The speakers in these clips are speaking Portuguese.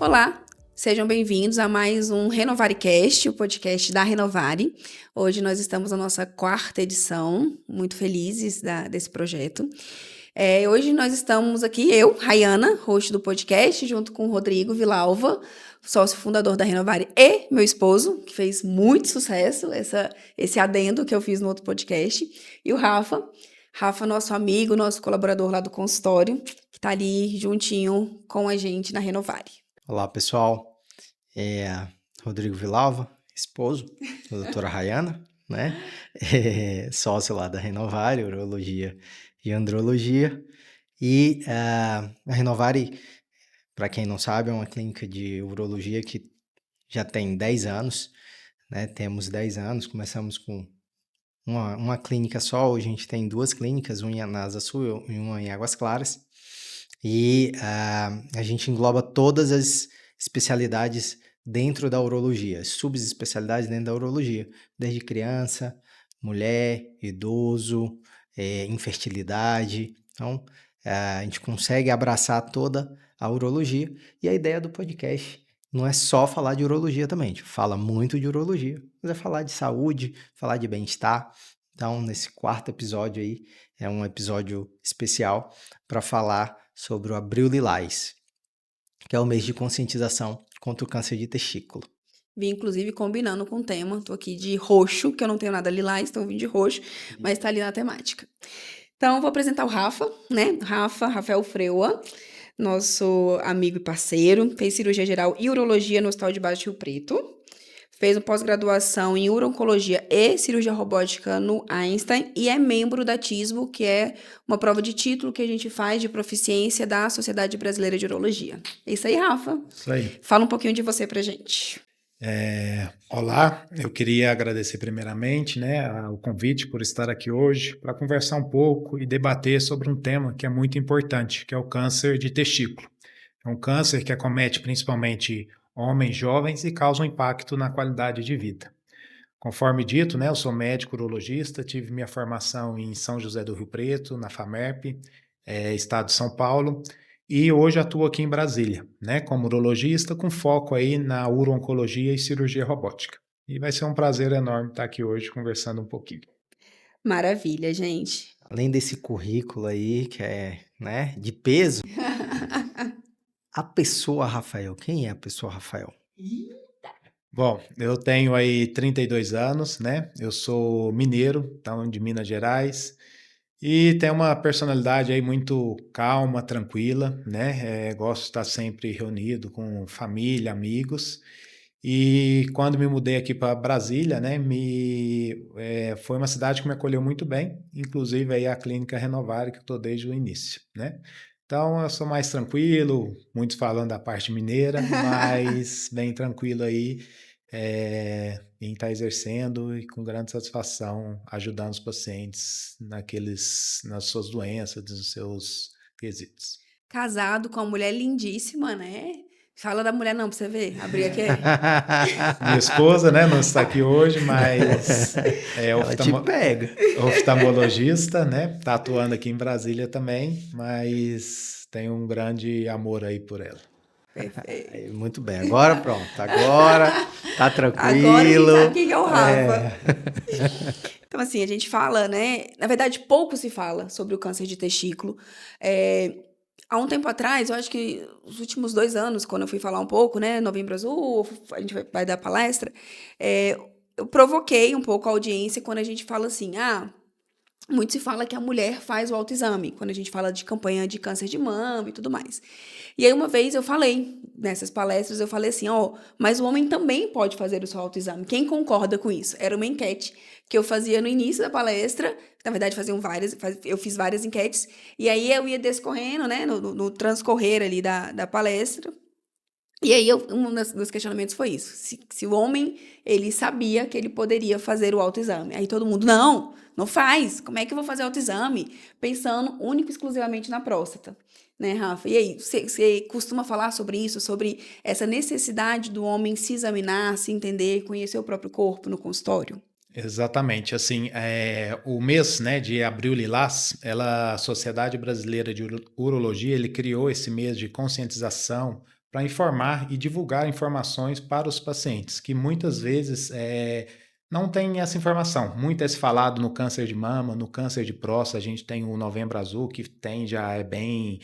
Olá, sejam bem-vindos a mais um RenovareCast, o podcast da Renovare. Hoje nós estamos na nossa 4ª edição, muito felizes desse projeto. Hoje nós estamos aqui, eu, Rayana, host do podcast, junto com o Rodrigo Vilalva, sócio fundador da Renovare, e meu esposo, que fez muito sucesso, esse adendo que eu fiz no outro podcast, e o Rafa, nosso amigo, nosso colaborador lá do consultório, que está ali juntinho com a gente na Renovare. Olá, pessoal. Rodrigo Vilalva, esposo da doutora Rayana, né? Sócio lá da Renovare, Urologia e Andrologia. E a Renovare, para quem não sabe, é uma clínica de urologia que já tem 10 anos, né? Temos 10 anos, começamos com uma clínica só, hoje a gente tem 2 clínicas, uma na Asa Sul e uma em Águas Claras. E a gente engloba todas as especialidades dentro da urologia, subespecialidades dentro da urologia, desde criança, mulher, idoso, infertilidade. Então, a gente consegue abraçar toda a urologia. E a ideia do podcast não é só falar de urologia também, a gente fala muito de urologia, mas é falar de saúde, falar de bem-estar. Então, nesse 4º episódio aí, é um episódio especial para falar sobre o Abril Lilás, que é o mês de conscientização contra o câncer de testículo. Vim, inclusive, combinando com o tema. Tô aqui de roxo, que eu não tenho nada lilás, então vim de roxo, mas tá ali na temática. Então, vou apresentar o Rafa, né? Rafael Freua, nosso amigo e parceiro. Fez cirurgia geral e urologia no Hospital de Baixo Rio Preto. Fez uma pós-graduação em uro-oncologia e cirurgia robótica no Einstein e é membro da TISMO, que é uma prova de título que a gente faz de proficiência da Sociedade Brasileira de Urologia. É isso aí, Rafa. Isso aí. Fala um pouquinho de você pra gente. Olá, eu queria agradecer primeiramente, o convite por estar aqui hoje para conversar um pouco e debater sobre um tema que é muito importante, que é o câncer de testículo. É um câncer que acomete principalmente homens jovens e causa um impacto na qualidade de vida. Conforme dito, eu sou médico urologista, tive minha formação em São José do Rio Preto, na FAMERP, estado de São Paulo, e hoje atuo aqui em Brasília, como urologista, com foco aí na uro-oncologia e cirurgia robótica. E vai ser um prazer enorme estar aqui hoje conversando um pouquinho. Maravilha, gente. Além desse currículo aí, que é, de peso, a pessoa Rafael, quem é a pessoa Rafael? Bom, eu tenho aí 32 anos, eu sou mineiro, então de Minas Gerais, e tenho uma personalidade aí muito calma, tranquila, gosto de estar sempre reunido com família, amigos. E quando me mudei aqui para Brasília, foi uma cidade que me acolheu muito bem, inclusive aí a clínica Renovare, que eu estou desde o início, Então eu sou mais tranquilo, muitos falando da parte mineira, mas bem tranquilo aí em estar exercendo e com grande satisfação ajudando os pacientes nas suas doenças, nos seus quesitos. Casado com uma mulher lindíssima, né? Fala da mulher não, pra você ver. Abri aqui. Minha esposa, não está aqui hoje, mas Ela te pega. Oftalmologista, Tá atuando aqui em Brasília também, mas tem um grande amor aí por ela. Perfeito. Muito bem, agora pronto, agora tá tranquilo. Agora a gente sabe quem é o Rafa. Então, assim, a gente fala, Na verdade, pouco se fala sobre o câncer de testículo. Há um tempo atrás, eu acho que os últimos 2 anos, quando eu fui falar um pouco, Novembro Azul, a gente vai dar palestra, eu provoquei um pouco a audiência quando a gente fala assim, muito se fala que a mulher faz o autoexame, quando a gente fala de campanha de câncer de mama e tudo mais. E aí, uma vez eu falei, nessas palestras, eu falei assim, mas o homem também pode fazer o seu autoexame. Quem concorda com isso? Era uma enquete que eu fazia no início da palestra, na verdade eu fiz várias enquetes, e aí eu ia descorrendo, no transcorrer ali da palestra. E aí, um dos questionamentos foi isso, se o homem, ele sabia que ele poderia fazer o autoexame. Aí todo mundo, não faz, como é que eu vou fazer o autoexame? Pensando único e exclusivamente na próstata, Rafa? E aí, você costuma falar sobre isso, sobre essa necessidade do homem se examinar, se entender, conhecer o próprio corpo no consultório? Exatamente, assim, o mês, de Abril Lilás, a Sociedade Brasileira de Urologia, ele criou esse mês de conscientização para informar e divulgar informações para os pacientes, que muitas vezes não tem essa informação. Muito é se falado no câncer de mama, no câncer de próstata, a gente tem o Novembro Azul, que já é bem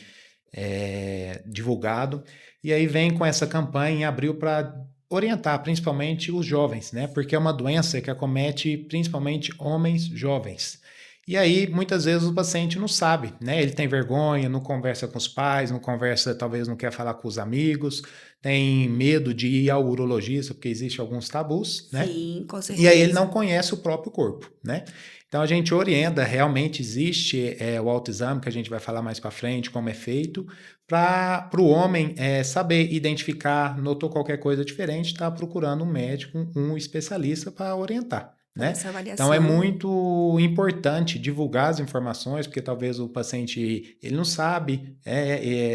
divulgado, e aí vem com essa campanha em abril para orientar principalmente os jovens, né? Porque é uma doença que acomete principalmente homens jovens. E aí, muitas vezes, o paciente não sabe, né? Ele tem vergonha, não conversa com os pais, não conversa, talvez não quer falar com os amigos, tem medo de ir ao urologista, porque existem alguns tabus, né? Sim, com E aí ele certeza. não conhece o próprio corpo, né? Então a gente orienta, realmente existe o autoexame, que a gente vai falar mais para frente, como é feito, para o homem saber identificar, notou qualquer coisa diferente, está procurando um médico, um especialista para orientar, Fazer né? essa Então é avaliação. muito importante divulgar as informações, porque talvez o paciente ele não sabe,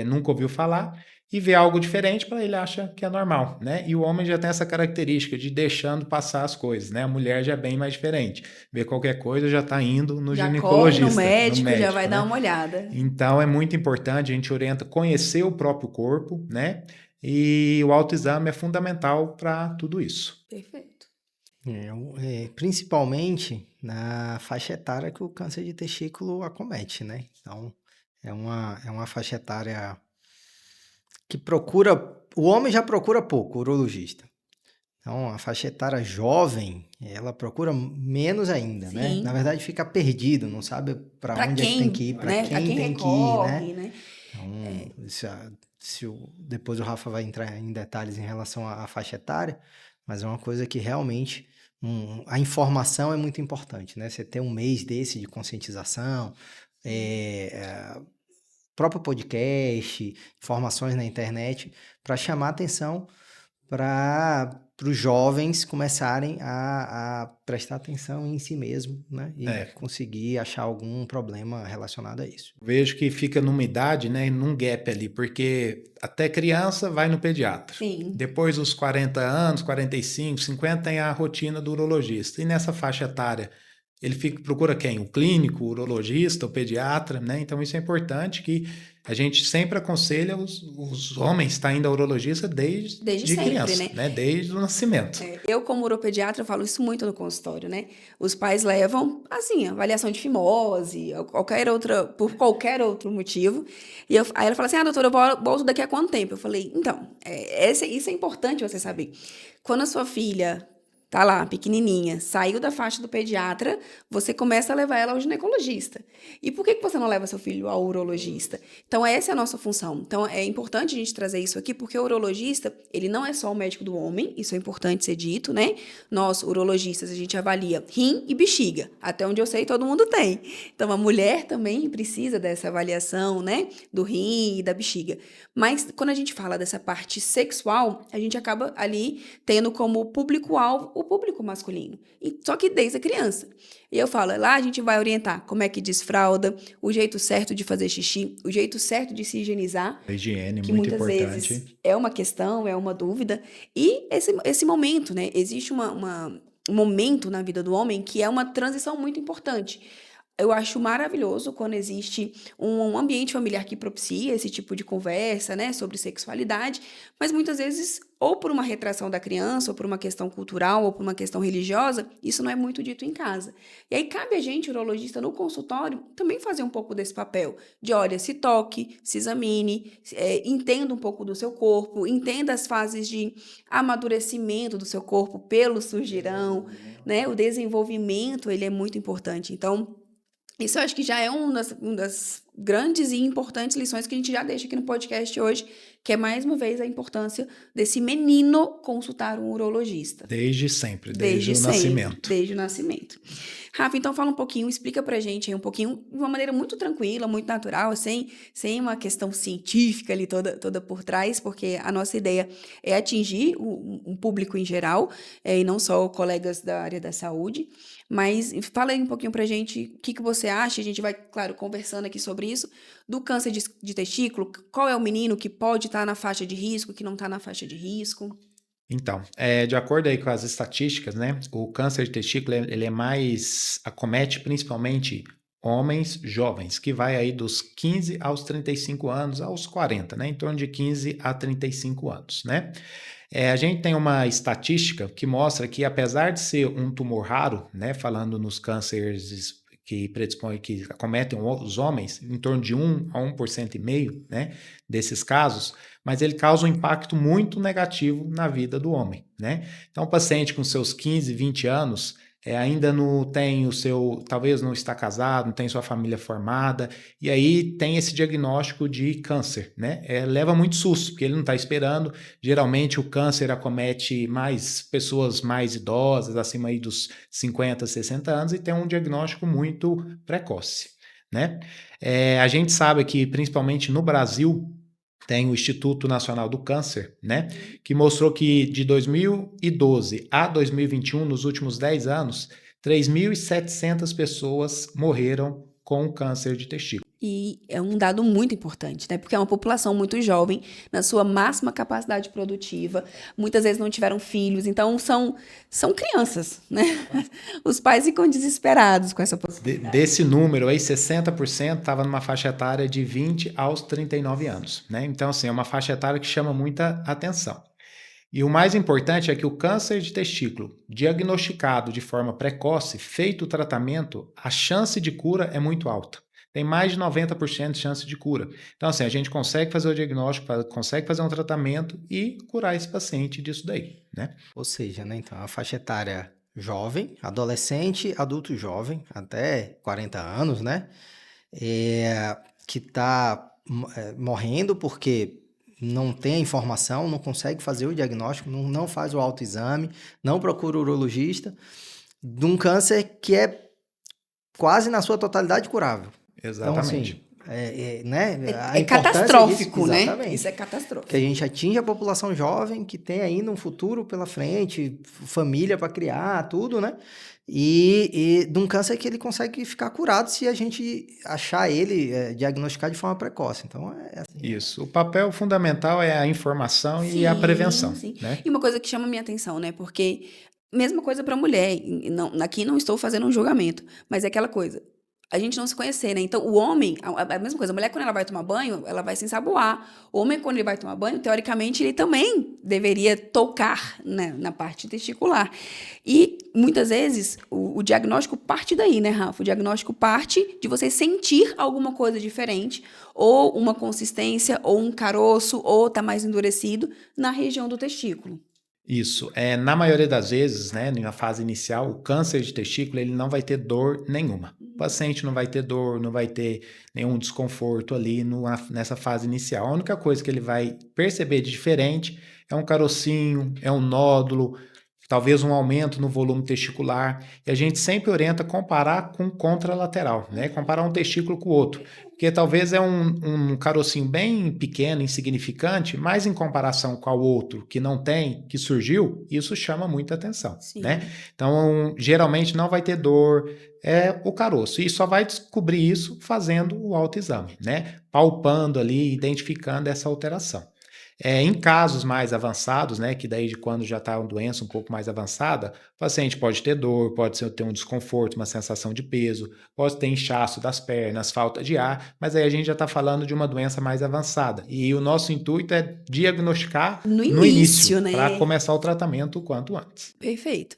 nunca ouviu falar, e vê algo diferente para ele acha que é normal, né? E o homem já tem essa característica de deixando passar as coisas, né? A mulher já é bem mais diferente. Vê qualquer coisa já está indo no Já corre no ginecologista, no médico, já vai médico, dar né? uma olhada. Então é muito importante, a gente orienta conhecer o próprio corpo, né? E o autoexame é fundamental para tudo isso. Perfeito. Principalmente na faixa etária que o câncer de testículo acomete, né? Então, é uma faixa etária que o homem já procura pouco, o urologista. Então, a faixa etária jovem, ela procura menos ainda, né? Na Sim. verdade, fica perdido, não sabe para Para onde é que tem que quem, ir, para né? A quem quem tem que ir, né? recorre, né? Então, depois o Rafa vai entrar em detalhes em relação à faixa etária, mas é uma coisa que realmente a informação é muito importante, né? Você ter um mês desse de conscientização, próprio podcast, informações na internet, para chamar atenção para os jovens começarem a prestar atenção em si mesmo, né? E conseguir achar algum problema relacionado a isso. Vejo que fica numa idade, né, num gap ali, porque até criança vai no pediatra. Sim. Depois dos 40 anos, 45, 50 tem a rotina do urologista. E nessa faixa etária, ele procura quem? O clínico, o urologista, o pediatra, né? Então isso é importante que a gente sempre aconselha os homens estar indo ao urologista desde sempre, criança, né? Desde o nascimento. Eu, como uropediatra, falo isso muito no consultório, né? Os pais levam, assim, avaliação de fimose, ou por qualquer outro motivo. Aí ela fala assim, doutora, eu volto daqui a quanto tempo? Eu falei, então, isso é importante você saber. Quando a sua filha tá lá, pequenininha, saiu da faixa do pediatra, você começa a levar ela ao ginecologista. E por que você não leva seu filho ao urologista? Então, essa é a nossa função. Então, é importante a gente trazer isso aqui, porque o urologista, ele não é só o médico do homem, isso é importante ser dito, né? Nós, urologistas, a gente avalia rim e bexiga. Até onde eu sei, todo mundo tem. Então, a mulher também precisa dessa avaliação, né? Do rim e da bexiga. Mas, quando a gente fala dessa parte sexual, a gente acaba ali tendo como público-alvo o público masculino. Só que desde a criança. E eu falo, lá a gente vai orientar como é que desfralda, o jeito certo de fazer xixi, o jeito certo de se higienizar. A higiene, que muito muitas importante. vezes é uma questão, é uma dúvida. E esse momento, né? Existe um momento na vida do homem que é uma transição muito importante. Eu acho maravilhoso quando existe um ambiente familiar que propicia esse tipo de conversa, né, sobre sexualidade, mas muitas vezes, ou por uma retração da criança, ou por uma questão cultural, ou por uma questão religiosa, isso não é muito dito em casa. E aí cabe a gente, urologista, no consultório, também fazer um pouco desse papel, de olha, se toque, se examine, entenda um pouco do seu corpo, entenda as fases de amadurecimento do seu corpo, pelos surgirão, né, o desenvolvimento, ele é muito importante. Então, isso eu acho que já é uma das grandes e importantes lições que a gente já deixa aqui no podcast hoje, que é mais uma vez a importância desse menino consultar um urologista. Desde sempre, desde o nascimento. Desde o nascimento. Rafa, então fala um pouquinho, explica pra gente aí um pouquinho, de uma maneira muito tranquila, muito natural, sem uma questão científica ali toda por trás, porque a nossa ideia é atingir um público em geral, e não só colegas da área da saúde. Mas fala aí um pouquinho pra gente o que você acha, a gente vai, claro, conversando aqui sobre isso, do câncer de testículo, qual é o menino que pode estar na faixa de risco, que não está na faixa de risco? Então, de acordo aí com as estatísticas, né, o câncer de testículo, ele acomete principalmente homens jovens, que vai aí dos 15 aos 35 anos, aos 40, né? Em torno de 15 a 35 anos, né? A gente tem uma estatística que mostra que, apesar de ser um tumor raro, né? Falando nos cânceres que predispõem, que acometem os homens, em torno de 1 a 1,5%, né, desses casos, mas ele causa um impacto muito negativo na vida do homem, né? Então, o paciente com seus 15, 20 anos ainda não tem talvez não está casado, não tem sua família formada, e aí tem esse diagnóstico de câncer, né? Leva muito susto, porque ele não está esperando. Geralmente o câncer acomete mais pessoas mais idosas, acima aí dos 50, 60 anos, e tem um diagnóstico muito precoce, né? A gente sabe que, principalmente no Brasil, tem o Instituto Nacional do Câncer, né, que mostrou que de 2012 a 2021, nos últimos 10 anos, 3.700 pessoas morreram com câncer de testículo. E é um dado muito importante, né? Porque é uma população muito jovem, na sua máxima capacidade produtiva, muitas vezes não tiveram filhos, então são crianças, né? Os pais ficam desesperados com essa possibilidade. Desse número aí, 60% estava numa faixa etária de 20 aos 39 anos, né? Então, assim, é uma faixa etária que chama muita atenção. E o mais importante é que o câncer de testículo, diagnosticado de forma precoce, feito o tratamento, a chance de cura é muito alta. Tem mais de 90% de chance de cura. Então, assim, a gente consegue fazer o diagnóstico, consegue fazer um tratamento e curar esse paciente disso daí, né? Ou seja, né, então, a faixa etária jovem, adolescente, adulto jovem, até 40 anos, né? Que está morrendo porque não tem a informação, não consegue fazer o diagnóstico, não faz o autoexame, não procura o urologista, de um câncer que é quase na sua totalidade curável. Exatamente. Então, assim, né? É catastrófico, disso, né? exatamente. Isso é catastrófico. Que a gente atinge a população jovem, que tem ainda um futuro pela frente, família para criar, tudo, né? E de um câncer que ele consegue ficar curado se a gente achar ele, diagnosticar de forma precoce. Então, é assim. Isso. O papel fundamental é a informação e a prevenção. Sim. Né? E uma coisa que chama a minha atenção, né? Porque, mesma coisa para mulher. Aqui não estou fazendo um julgamento, mas é aquela coisa. A gente não se conhecer, né? Então, o homem, a mesma coisa, a mulher, quando ela vai tomar banho, ela vai se ensaboar. O homem, quando ele vai tomar banho, teoricamente, ele também deveria tocar, né, na parte testicular. E, muitas vezes, o diagnóstico parte daí, né, Rafa? O diagnóstico parte de você sentir alguma coisa diferente, ou uma consistência, ou um caroço, ou tá mais endurecido na região do testículo. Isso. Na maioria das vezes, né, na fase inicial, o câncer de testículo ele não vai ter dor nenhuma. O paciente não vai ter dor, não vai ter nenhum desconforto ali nessa fase inicial. A única coisa que ele vai perceber de diferente é um carocinho, é um nódulo, talvez um aumento no volume testicular. E a gente sempre orienta comparar com contralateral, né? Comparar um testículo com o outro. Porque talvez é um carocinho bem pequeno, insignificante, mas em comparação com o outro que não tem, que surgiu, isso chama muita atenção, né? Então, geralmente não vai ter dor, é o caroço. E só vai descobrir isso fazendo o autoexame, né? Palpando ali, identificando essa alteração. Em casos mais avançados, né, que daí de quando já está uma doença um pouco mais avançada, o paciente pode ter dor, pode ter um desconforto, uma sensação de peso, pode ter inchaço das pernas, falta de ar, mas aí a gente já está falando de uma doença mais avançada. E o nosso intuito é diagnosticar no início, né? Para começar o tratamento o quanto antes. Perfeito.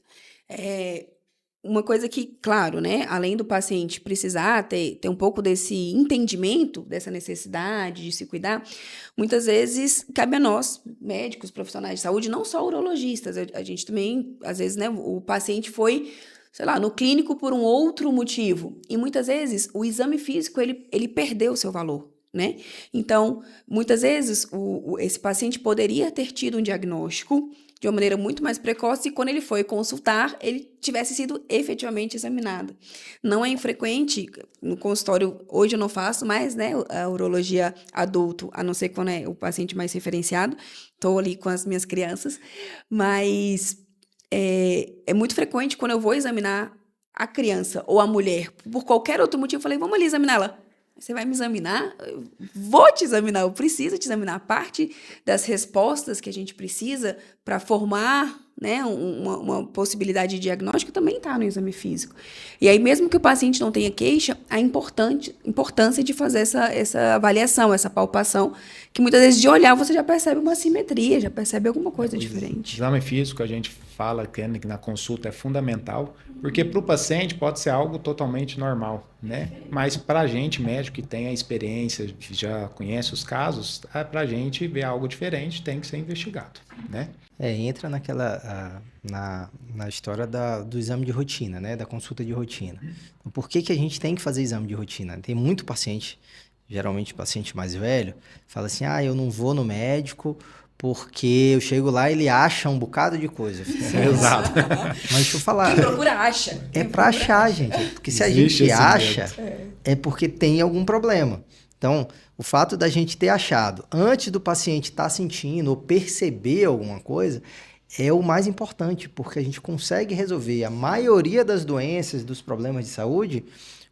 Uma coisa que, claro, né, além do paciente precisar ter um pouco desse entendimento, dessa necessidade de se cuidar, muitas vezes cabe a nós, médicos, profissionais de saúde, não só urologistas, a gente também, às vezes, né, o paciente foi, sei lá, no clínico por um outro motivo, e muitas vezes o exame físico, ele perdeu o seu valor, né? Então, muitas vezes, esse paciente poderia ter tido um diagnóstico de uma maneira muito mais precoce e quando ele foi consultar, ele tivesse sido efetivamente examinado. Não é infrequente, no consultório, hoje eu não faço mais, né, a urologia adulto, a não ser quando é o paciente mais referenciado, estou ali com as minhas crianças, mas é muito frequente quando eu vou examinar a criança ou a mulher, por qualquer outro motivo, eu falei, vamos ali examiná-la. Você vai me examinar? Eu vou te examinar, eu preciso te examinar. Parte das respostas que a gente precisa para formar, né, uma possibilidade de diagnóstico também está no exame físico. E aí, mesmo que o paciente não tenha queixa, a importância de fazer essa avaliação, essa palpação, que muitas vezes de olhar você já percebe uma assimetria, já percebe alguma coisa diferente. O exame físico, a gente fala que na consulta é fundamental, porque para o paciente pode ser algo totalmente normal, né? Mas para a gente, médico que tem a experiência, que já conhece os casos, para a gente ver algo diferente tem que ser investigado, né? Entra na história do exame de rotina, né? Da consulta de rotina. Então, por que a gente tem que fazer exame de rotina? Tem muito paciente, geralmente paciente mais velho, fala assim, eu não vou no médico porque eu chego lá e ele acha um bocado de coisa. Exato. Mas deixa eu falar. Quem procura acha. É para achar, gente. Porque se a gente acha, é porque tem algum problema. Então, o fato da gente ter achado antes do paciente estar sentindo ou perceber alguma coisa é o mais importante, porque a gente consegue resolver a maioria das doenças, dos problemas de saúde,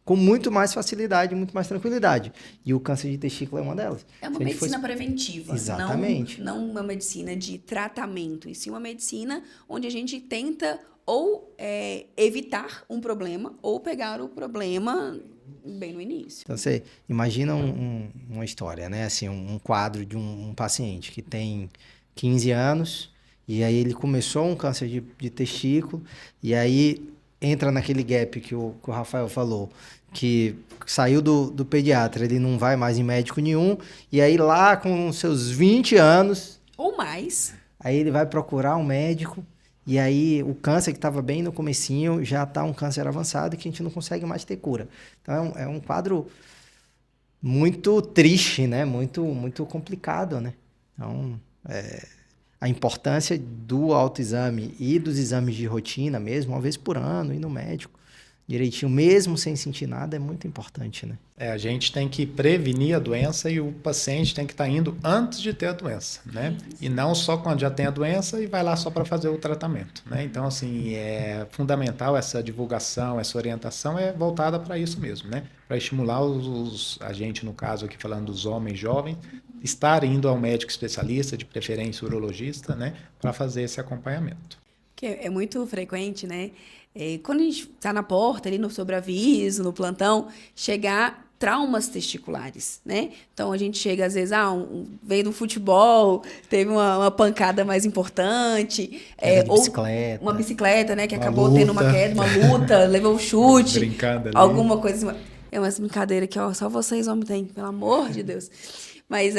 com muito mais facilidade, muito mais tranquilidade. E o câncer de testículo é uma delas. É uma medicina preventiva. Exatamente. Não uma medicina de tratamento, e sim uma medicina onde a gente tenta ou evitar um problema ou pegar o problema bem no início. Então, você imagina uma história, né? Assim, um quadro de um paciente que tem 15 anos e aí ele começou um câncer de testículo e aí entra naquele gap que o Rafael falou, que saiu do pediatra, ele não vai mais em médico nenhum, e aí lá com seus 20 anos... Ou mais. Aí ele vai procurar um médico, e aí o câncer que estava bem no comecinho já está um câncer avançado e que a gente não consegue mais ter cura. Então é um quadro muito triste, né? Muito, muito complicado, né? Então, a importância do autoexame e dos exames de rotina mesmo, uma vez por ano, ir no médico direitinho, mesmo sem sentir nada, é muito importante, né? A gente tem que prevenir a doença e o paciente tem que estar indo antes de ter a doença, né? E não só quando já tem a doença e vai lá só para fazer o tratamento, né? Então, assim, é fundamental essa divulgação, essa orientação é voltada para isso mesmo, né? Para estimular a gente, no caso aqui falando dos homens jovens, estar indo ao médico especialista, de preferência urologista, né? Para fazer esse acompanhamento. Que é muito frequente, né? Quando a gente está na porta, ali no sobreaviso, no plantão, chegar traumas testiculares, né? Então, a gente chega, às vezes, veio do futebol, teve uma pancada mais importante. Bicicleta. Uma bicicleta, né? Que acabou tendo uma queda, uma luta, levou um chute. Brincando ali. Alguma coisa assim. É uma brincadeira que só vocês homens têm, pelo amor de Deus. Mas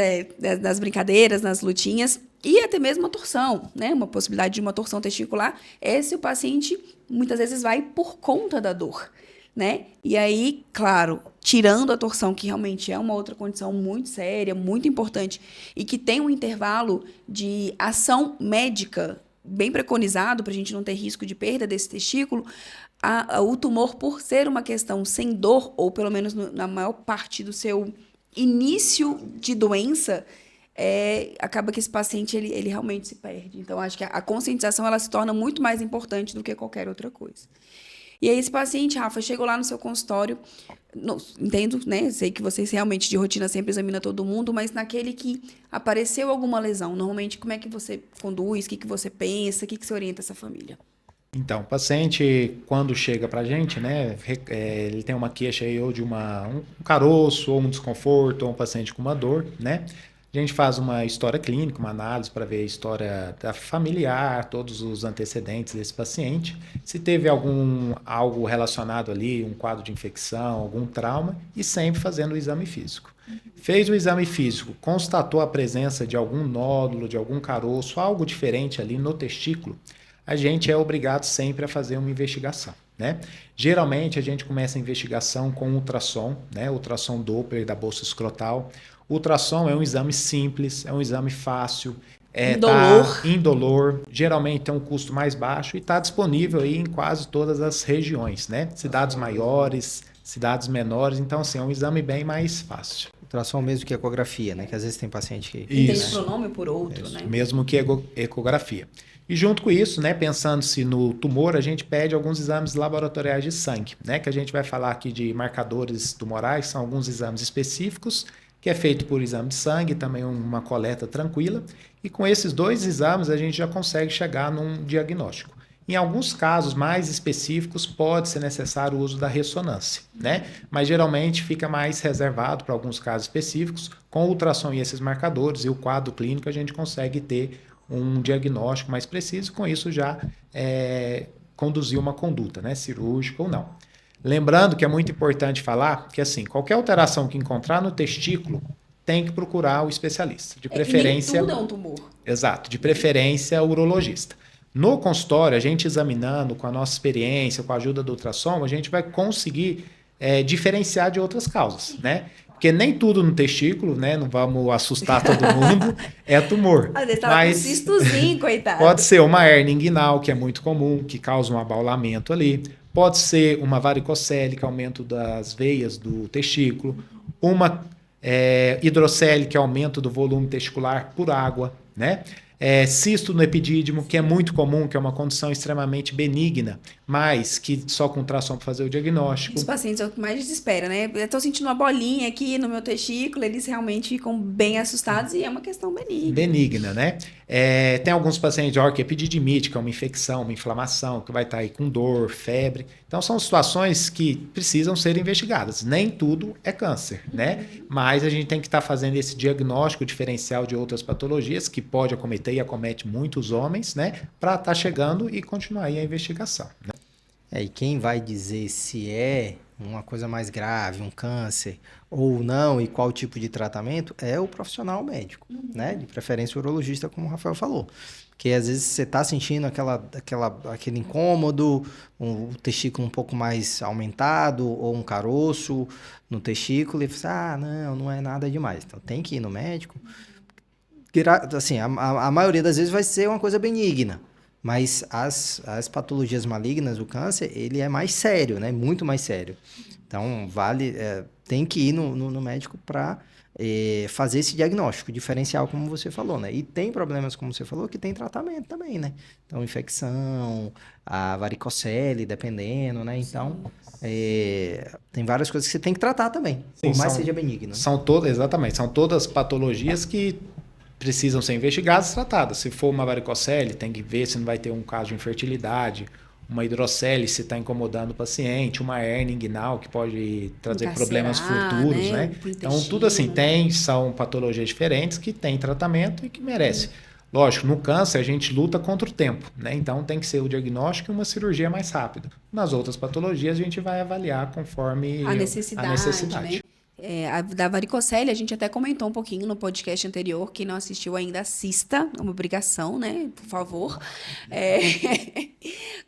nas brincadeiras, nas lutinhas, e até mesmo uma torção, né? Uma possibilidade de uma torção testicular, se o paciente muitas vezes vai por conta da dor, né? E aí, claro, tirando a torção, que realmente é uma outra condição muito séria, muito importante, e que tem um intervalo de ação médica bem preconizado para a gente não ter risco de perda desse testículo, o tumor, por ser uma questão sem dor, ou pelo menos na maior parte do seu início de doença, acaba que esse paciente ele realmente se perde. Então, acho que a conscientização ela se torna muito mais importante do que qualquer outra coisa. E aí, esse paciente, Rafa, chegou lá no seu consultório, entendo, né? Sei que vocês realmente de rotina sempre examinam todo mundo, mas naquele que apareceu alguma lesão, normalmente, como é que você conduz, o que você pensa, o que você orienta essa família? Então, o paciente, quando chega para a gente, né, ele tem uma queixa aí ou de um caroço, ou um desconforto, ou um paciente com uma dor, né? A gente faz uma história clínica, uma análise para ver a história familiar, todos os antecedentes desse paciente, se teve algo relacionado ali, um quadro de infecção, algum trauma, e sempre fazendo o exame físico. Fez o exame físico, constatou a presença de algum nódulo, de algum caroço, algo diferente ali no testículo, a gente é obrigado sempre a fazer uma investigação, né? Geralmente a gente começa a investigação com ultrassom, né? Ultrassom Doppler da bolsa escrotal. Ultrassom é um exame simples, é um exame fácil, indolor, geralmente tem um custo mais baixo e está disponível aí em quase todas as regiões, né? Cidades maiores, cidades menores, então assim, é um exame bem mais fácil. Ultrassom mesmo que ecografia, né? Que às vezes tem paciente que... Tem pronome por outro, isso, né? Mesmo que ecografia. E junto com isso, né, pensando-se no tumor, a gente pede alguns exames laboratoriais de sangue, né, que a gente vai falar aqui de marcadores tumorais, são alguns exames específicos que é feito por exame de sangue, também uma coleta tranquila, e com esses 2 exames a gente já consegue chegar num diagnóstico. Em alguns casos mais específicos, pode ser necessário o uso da ressonância, né? Mas geralmente fica mais reservado para alguns casos específicos. Com o ultrassom e esses marcadores e o quadro clínico, a gente consegue ter um diagnóstico mais preciso, com isso já conduzir uma conduta, né? Cirúrgica ou não. Lembrando que é muito importante falar que, assim, qualquer alteração que encontrar no testículo tem que procurar o especialista. De preferência. Nem tudo é um tumor. Exato, de preferência o urologista. No consultório, a gente examinando com a nossa experiência, com a ajuda do ultrassom, a gente vai conseguir diferenciar de outras causas, né? Porque nem tudo no testículo, né? Não vamos assustar todo mundo, é tumor. Às vezes tava com um cistozinho, coitado. Pode ser uma hérnia inguinal, que é muito comum, que causa um abaulamento ali. Pode ser uma varicocele, que é aumento das veias do testículo. Uma hidrocele, que é aumento do volume testicular por água, né? Cisto no epidídimo, que é muito comum, que é uma condição extremamente benigna, mas que só com ultrassom para fazer o diagnóstico. Os pacientes é o que mais desespera, né? Eu tô sentindo uma bolinha aqui no meu testículo, eles realmente ficam bem assustados e é uma questão benigna. Benigna, né? Tem alguns pacientes de que é epididimite, que é uma infecção, uma inflamação, que vai estar aí com dor, febre. Então, são situações que precisam ser investigadas. Nem tudo é câncer, né? Mas a gente tem que estar fazendo esse diagnóstico diferencial de outras patologias que pode acometer e acomete muitos homens, né? Para estar chegando e continuar aí a investigação, né? E quem vai dizer se é uma coisa mais grave, um câncer ou não, e qual tipo de tratamento, é o profissional médico, né? De preferência o urologista, como o Rafael falou. Porque às vezes você está sentindo aquele incômodo, o testículo um pouco mais aumentado, ou um caroço no testículo, e você não é nada demais. Então tem que ir no médico. Assim, a maioria das vezes vai ser uma coisa benigna. Mas as patologias malignas, o câncer, ele é mais sério, né? Muito mais sério. Então, tem que ir no médico para fazer esse diagnóstico diferencial, como você falou, né? E tem problemas, como você falou, que tem tratamento também, né? Então, infecção, a varicocele, dependendo, né? Então, tem várias coisas que você tem que tratar também, por mais seja benigno. Exatamente, são todas patologias que precisam ser investigadas e tratadas. Se for uma varicocele, tem que ver se não vai ter um caso de infertilidade, uma hidrocele se está incomodando o paciente, uma hérnia inguinal que pode trazer problemas futuros, né? Então, tudo assim, são patologias diferentes que têm tratamento e que merecem. Lógico, no câncer a gente luta contra o tempo, né? Então tem que ser o diagnóstico e uma cirurgia mais rápida. Nas outras patologias a gente vai avaliar conforme a necessidade. Né? Da varicocele, a gente até comentou um pouquinho no podcast anterior. Quem não assistiu ainda, assista. É uma obrigação, né? Por favor.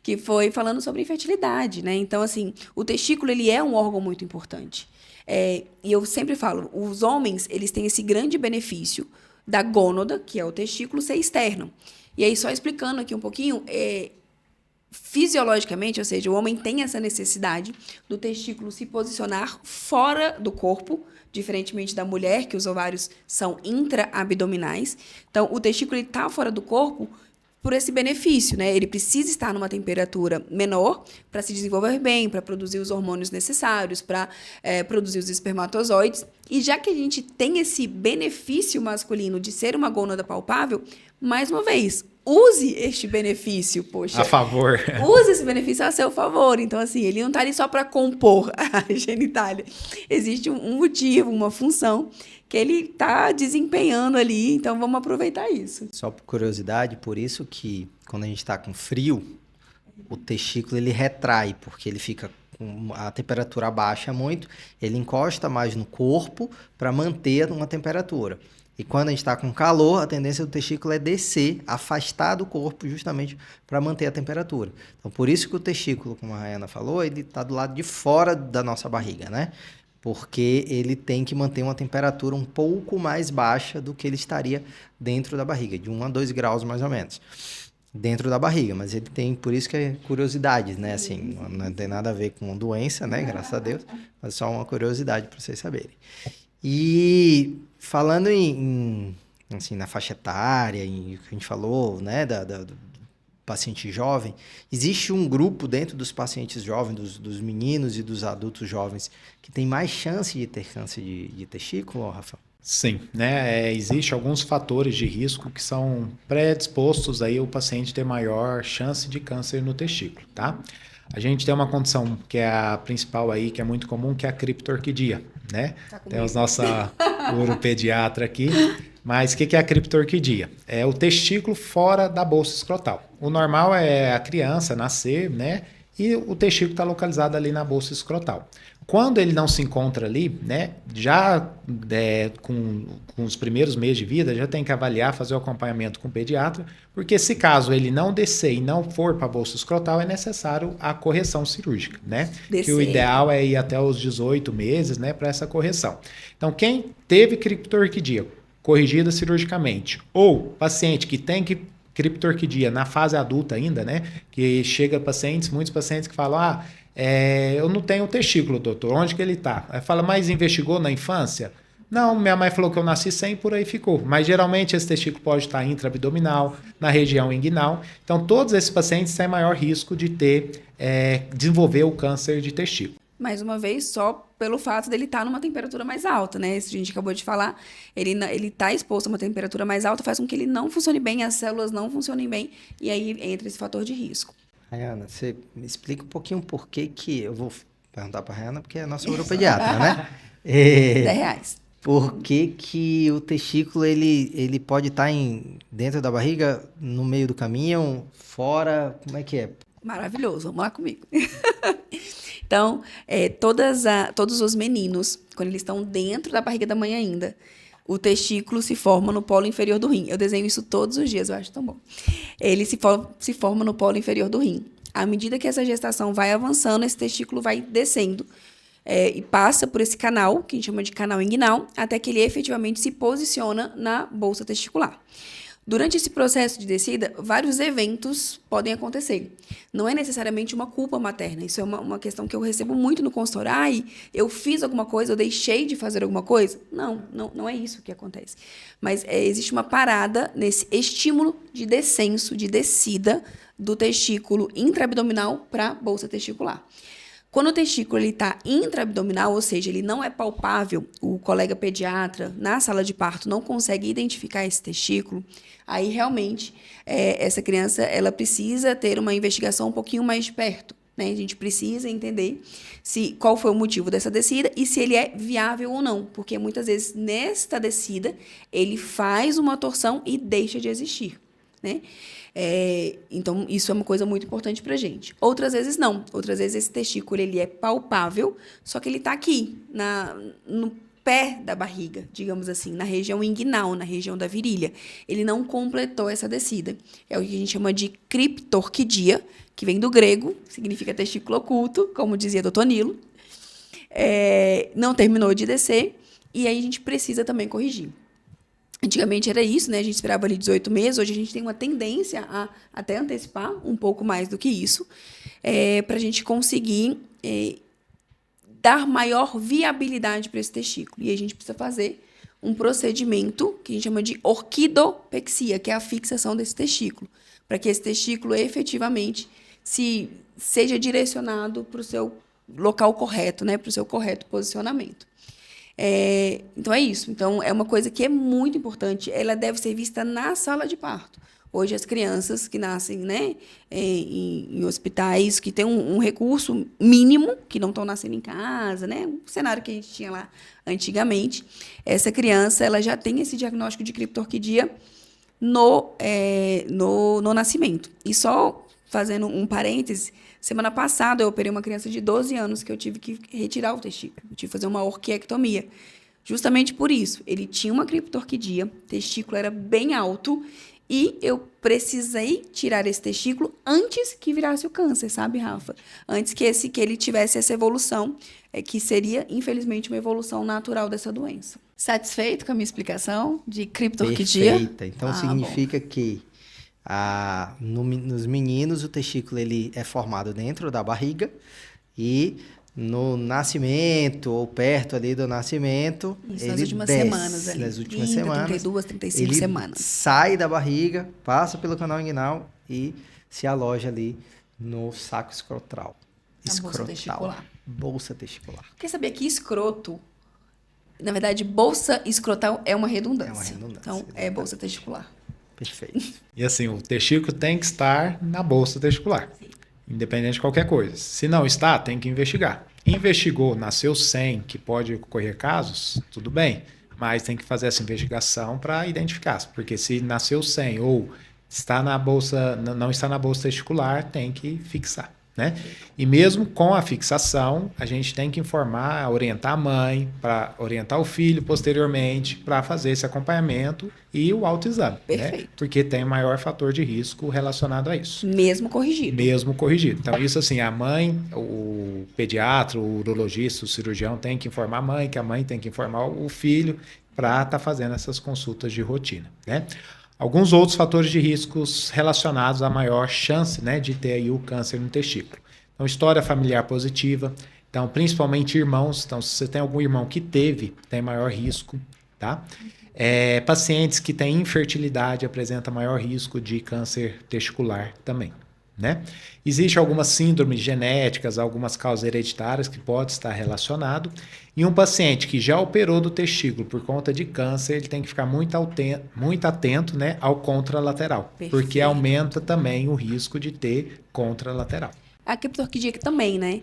Que foi falando sobre infertilidade, né? Então, assim, o testículo, ele é um órgão muito importante. E eu sempre falo, os homens, eles têm esse grande benefício da gônada, que é o testículo, ser externo. E aí, só explicando aqui um pouquinho, fisiologicamente, ou seja, o homem tem essa necessidade do testículo se posicionar fora do corpo, diferentemente da mulher, que os ovários são intra-abdominais. Então, o testículo está fora do corpo por esse benefício, né? Ele precisa estar numa temperatura menor para se desenvolver bem, para produzir os hormônios necessários, para produzir os espermatozoides. E já que a gente tem esse benefício masculino de ser uma gônada palpável, mais uma vez, use este benefício, poxa. A favor. Use esse benefício a seu favor. Então, assim, ele não está ali só para compor a genitália. Existe um motivo, uma função que ele está desempenhando ali. Então, vamos aproveitar isso. Só por curiosidade, por isso que quando a gente está com frio, o testículo ele retrai, porque ele fica com a temperatura baixa muito, ele encosta mais no corpo para manter uma temperatura. E quando a gente está com calor, a tendência do testículo é descer, afastar do corpo, justamente para manter a temperatura. Então, por isso que o testículo, como a Rayana falou, ele está do lado de fora da nossa barriga, né? Porque ele tem que manter uma temperatura um pouco mais baixa do que ele estaria dentro da barriga, de 1 a 2 graus mais ou menos, dentro da barriga. Mas ele tem, por isso que é curiosidade, né? Assim, não tem nada a ver com doença, né? Graças a Deus, mas só uma curiosidade para vocês saberem. E falando assim, na faixa etária, em que a gente falou, né, paciente jovem, existe um grupo dentro dos pacientes jovens, dos meninos e dos adultos jovens, que tem mais chance de ter câncer de testículo, Rafa? Sim, né? Existem alguns fatores de risco que são predispostos aí o paciente ter maior chance de câncer no testículo, tá? A gente tem uma condição que é a principal aí, que é muito comum, que é a criptorquidia, né? Temos nossa uropediatra aqui. Mas o que é a criptorquidia? É o testículo fora da bolsa escrotal. O normal é a criança nascer, né? E o testículo está localizado ali na bolsa escrotal. Quando ele não se encontra ali, né? Já com os primeiros meses de vida, já tem que avaliar, fazer o acompanhamento com o pediatra, porque se caso ele não descer e não for para a bolsa escrotal, é necessário a correção cirúrgica, né? Descer. Que o ideal é ir até os 18 meses, né? Para essa correção. Então, quem teve criptorquidia corrigida cirurgicamente, ou paciente que tem criptorquidia na fase adulta ainda, né? Que chega muitos pacientes que falam, eu não tenho testículo, doutor, onde que ele está? Aí fala, mas investigou na infância? Não, minha mãe falou que eu nasci sem, por aí ficou. Mas geralmente esse testículo pode estar intraabdominal, na região inguinal. Então todos esses pacientes têm maior risco de desenvolver o câncer de testículo. Mais uma vez, só pelo fato dele estar numa temperatura mais alta, né? Isso a gente acabou de falar. Ele está exposto a uma temperatura mais alta, faz com que ele não funcione bem, as células não funcionem bem, e aí entra esse fator de risco. Rayana, você me explica um pouquinho por que eu vou perguntar para a Rayana, porque é a nossa uropediatra, né? R$10. Por que o testículo ele pode estar dentro da barriga, no meio do caminho, fora, como é que é? Maravilhoso, vamos lá comigo. Então, todos os meninos, quando eles estão dentro da barriga da mãe ainda, o testículo se forma no polo inferior do rim. Eu desenho isso todos os dias, eu acho tão bom. Ele se forma no polo inferior do rim. À medida que essa gestação vai avançando, esse testículo vai descendo e passa por esse canal, que a gente chama de canal inguinal, até que ele efetivamente se posiciona na bolsa testicular. Durante esse processo de descida, vários eventos podem acontecer. Não é necessariamente uma culpa materna. Isso é uma questão que eu recebo muito no consultório. Eu fiz alguma coisa, eu deixei de fazer alguma coisa? Não é isso que acontece. Mas existe uma parada nesse estímulo de descenso, de descida do testículo intraabdominal para a bolsa testicular. Quando o testículo está intraabdominal, ou seja, ele não é palpável, o colega pediatra na sala de parto não consegue identificar esse testículo, aí realmente essa criança ela precisa ter uma investigação um pouquinho mais de perto, né? A gente precisa entender qual foi o motivo dessa descida e se ele é viável ou não, porque muitas vezes nesta descida ele faz uma torção e deixa de existir, né? Então, isso é uma coisa muito importante pra gente. Outras vezes, não. Outras vezes, esse testículo ele é palpável, só que ele está aqui, no pé da barriga, digamos assim, na região inguinal, na região da virilha. Ele não completou essa descida. É o que a gente chama de criptorquidia, que vem do grego, significa testículo oculto, como dizia Dr. Nilo. Não terminou de descer, e aí a gente precisa também corrigir. Antigamente era isso, né? A gente esperava ali 18 meses. Hoje a gente tem uma tendência a até antecipar um pouco mais do que isso, para a gente conseguir dar maior viabilidade para esse testículo. E a gente precisa fazer um procedimento que a gente chama de orquidopexia, que é a fixação desse testículo, para que esse testículo efetivamente seja direcionado para o seu local correto, né? Para o seu correto posicionamento. Então é isso. Então é uma coisa que é muito importante. Ela deve ser vista na sala de parto. Hoje as crianças que nascem, né, em hospitais que têm um recurso mínimo, que não estão nascendo em casa, né, um cenário que a gente tinha lá antigamente, essa criança ela já tem esse diagnóstico de criptorquidia no nascimento. E só fazendo um parêntese, semana passada eu operei uma criança de 12 anos que eu tive que retirar o testículo. Eu tive que fazer uma orquiectomia. Justamente por isso. Ele tinha uma criptorquidia, o testículo era bem alto e eu precisei tirar esse testículo antes que virasse o câncer, sabe, Rafa? Antes que ele tivesse essa evolução, que seria, infelizmente, uma evolução natural dessa doença. Satisfeito com a minha explicação de criptorquidia? Perfeita. Então significa que nos meninos o testículo ele é formado dentro da barriga e no nascimento ou perto ali do nascimento, isso, ele nas últimas desce, semanas ali. nas últimas 30, semanas, 32, 35 ele semanas. sai da barriga, passa pelo canal inguinal e se aloja ali no saco escrotal. Na bolsa testicular. Bolsa testicular. Quer saber que escroto, na verdade, bolsa escrotal é uma redundância. É uma redundância, Então, é exatamente. bolsa testicular. Perfeito. E assim, o testículo tem que estar na bolsa testicular, independente de qualquer coisa. Se não está, tem que investigar. Investigou, nasceu sem, que pode ocorrer casos, tudo bem, mas tem que fazer essa investigação para identificar, porque se nasceu sem ou está na bolsa, não está na bolsa testicular, tem que fixar, né? E mesmo com a fixação, a gente tem que informar, orientar a mãe, para orientar o filho posteriormente, para fazer esse acompanhamento e o autoexame, né? Perfeito. Porque tem maior fator de risco relacionado a isso. Mesmo corrigido. Mesmo corrigido. Então, isso assim, a mãe, o pediatra, o urologista, o cirurgião tem que informar a mãe, que a mãe tem que informar o filho para estar fazendo essas consultas de rotina, né? Alguns outros fatores de riscos relacionados à maior chance, né, de ter aí o câncer no testículo. Então, história familiar positiva. Então, principalmente irmãos. Então, se você tem algum irmão que teve, tem maior risco, tá? Pacientes que têm infertilidade apresentam maior risco de câncer testicular também, né? Existem algumas síndromes genéticas, algumas causas hereditárias que podem estar relacionado. E um paciente que já operou do testículo por conta de câncer, ele tem que ficar muito atento, né, ao contralateral, Perfeito. porque aumenta também o risco de ter contralateral. A criptorquidia também, né?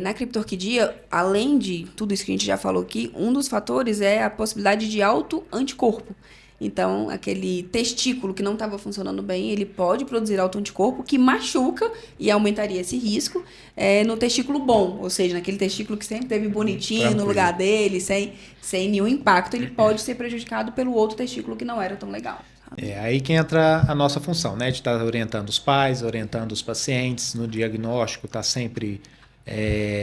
Na criptorquidia, além de tudo isso que a gente já falou aqui, um dos fatores é a possibilidade de autoanticorpo. Então, aquele testículo que não estava funcionando bem, ele pode produzir autoanticorpo que machuca e aumentaria esse risco no testículo bom, ou seja, naquele testículo que sempre teve bonitinho Tranquilo. no lugar dele, sem nenhum impacto, ele pode ser prejudicado pelo outro testículo que não era tão legal. É aí que entra a nossa função, né? De estar orientando os pais, orientando os pacientes no diagnóstico, tá sempre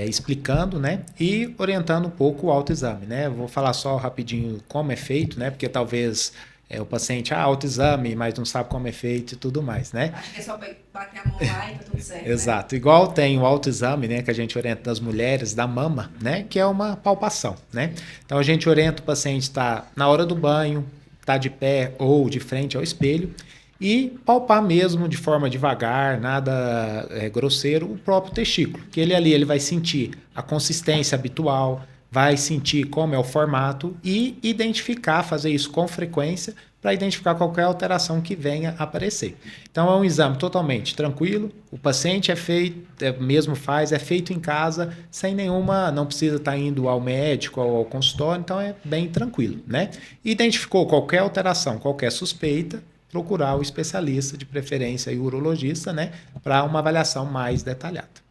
explicando, né? E orientando um pouco o autoexame, né? Eu vou falar só rapidinho como é feito, né? Porque talvez o paciente, autoexame, mas não sabe como é feito e tudo mais, né? Acho que é só bater a mão lá e tá tudo certo. Exato. Igual tem o autoexame, né? Que a gente orienta das mulheres, da mama, né? Que é uma palpação, né? Então a gente orienta o paciente estar na hora do banho, tá de pé ou de frente ao espelho e palpar mesmo de forma devagar, nada grosseiro, o próprio testículo. Que ele vai sentir a consistência habitual, vai sentir como é o formato e identificar, fazer isso com frequência para identificar qualquer alteração que venha a aparecer. Então é um exame totalmente tranquilo, o paciente é feito em casa, sem nenhuma, não precisa estar indo ao médico ou ao consultório, então é bem tranquilo, né? Identificou qualquer alteração, qualquer suspeita, procurar o especialista, de preferência o urologista, né, para uma avaliação mais detalhada.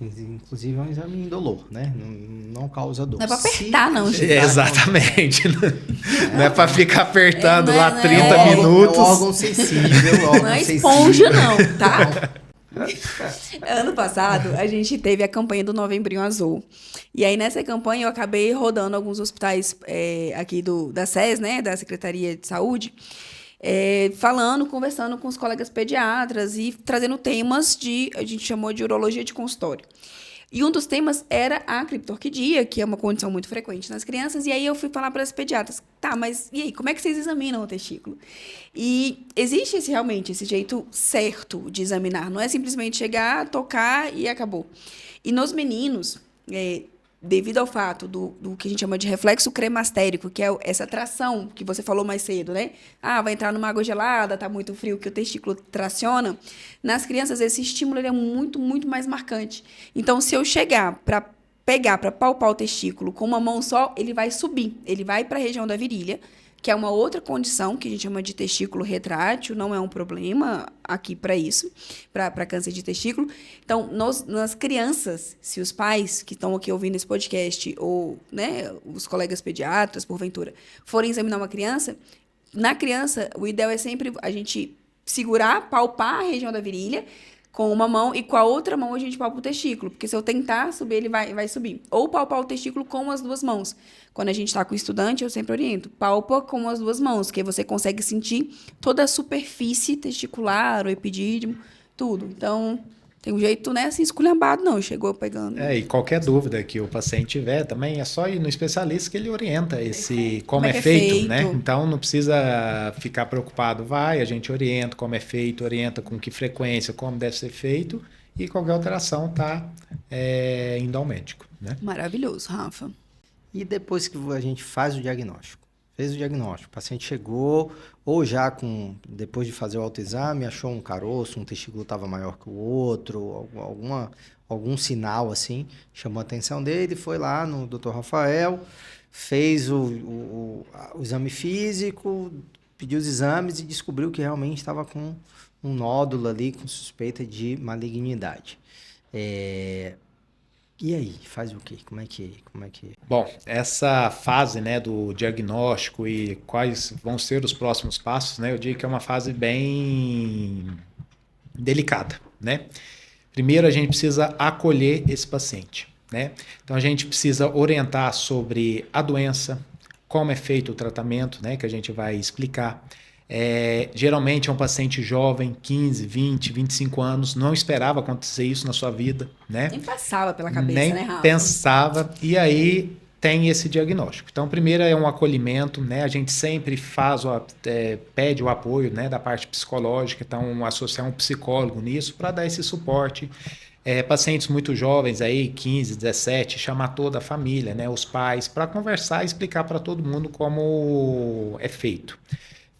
Inclusive é um exame indolor, né? Não causa dor. Não é pra apertar, não, gente. Exatamente. Não é para ficar apertando lá não é- 30 é- minutos. É um órgão sensível. Não é esponja, não, tá? Ano passado, a gente teve a campanha do Novembrinho Azul. E aí, nessa campanha, eu acabei rodando alguns hospitais aqui da SES, né? Da Secretaria de Saúde. Conversando com os colegas pediatras e trazendo temas a gente chamou de urologia de consultório. E um dos temas era a criptorquidia, que é uma condição muito frequente nas crianças. E aí eu fui falar para as pediatras, tá, mas e aí, como é que vocês examinam o testículo? E existe realmente esse jeito certo de examinar. Não é simplesmente chegar, tocar e acabou. E nos meninos, devido ao fato do que a gente chama de reflexo cremastérico, que é essa tração que você falou mais cedo, né? Vai entrar numa água gelada, tá muito frio, que o testículo traciona. Nas crianças, esse estímulo ele é muito, muito mais marcante. Então, se eu chegar para palpar o testículo com uma mão só, ele vai subir. Ele vai para a região da virilha, que é uma outra condição que a gente chama de testículo retrátil, não é um problema aqui para isso, para câncer de testículo. Então, nas crianças, se os pais que estão aqui ouvindo esse podcast, ou né, os colegas pediatras, porventura, forem examinar uma criança, na criança, o ideal é sempre a gente segurar, palpar a região da virilha, com uma mão e com a outra mão a gente palpa o testículo, porque se eu tentar subir, ele vai subir. Ou palpar o testículo com as duas mãos. Quando a gente está com o estudante, eu sempre oriento, palpa com as duas mãos, que aí você consegue sentir toda a superfície testicular, o epidídimo, tudo. Então, tem um jeito, né, assim, esculhambado, não. Chegou pegando. E qualquer dúvida que o paciente tiver também, é só ir no especialista que ele orienta como é feito, né? Então, não precisa ficar preocupado. A gente orienta como é feito, orienta com que frequência, como deve ser feito, e qualquer alteração tá indo ao médico, né? Maravilhoso, Rafa. E depois que a gente faz o diagnóstico? Fez o diagnóstico, o paciente chegou, ou já depois de fazer o autoexame, achou um caroço, um testículo estava maior que o outro, algum sinal assim, chamou a atenção dele, foi lá no Dr. Rafael, fez o exame físico, pediu os exames e descobriu que realmente estava com um nódulo ali, com suspeita de malignidade. E aí, faz o quê? Como é que... Bom, essa fase, né, do diagnóstico e quais vão ser os próximos passos, né, eu digo que é uma fase bem delicada, né? Primeiro, a gente precisa acolher esse paciente, né? Então, a gente precisa orientar sobre a doença, como é feito o tratamento, né, que a gente vai explicar. Geralmente é um paciente jovem, 15, 20, 25 anos, não esperava acontecer isso na sua vida, né? Nem passava pela cabeça, Nem né, Rafa? pensava, e aí tem esse diagnóstico. Então, primeiro é um acolhimento, né? A gente sempre pede o apoio, né, da parte psicológica, então associar um psicólogo nisso para dar esse suporte. Pacientes muito jovens aí, 15, 17, chamar toda a família, né, os pais, para conversar e explicar para todo mundo como é feito.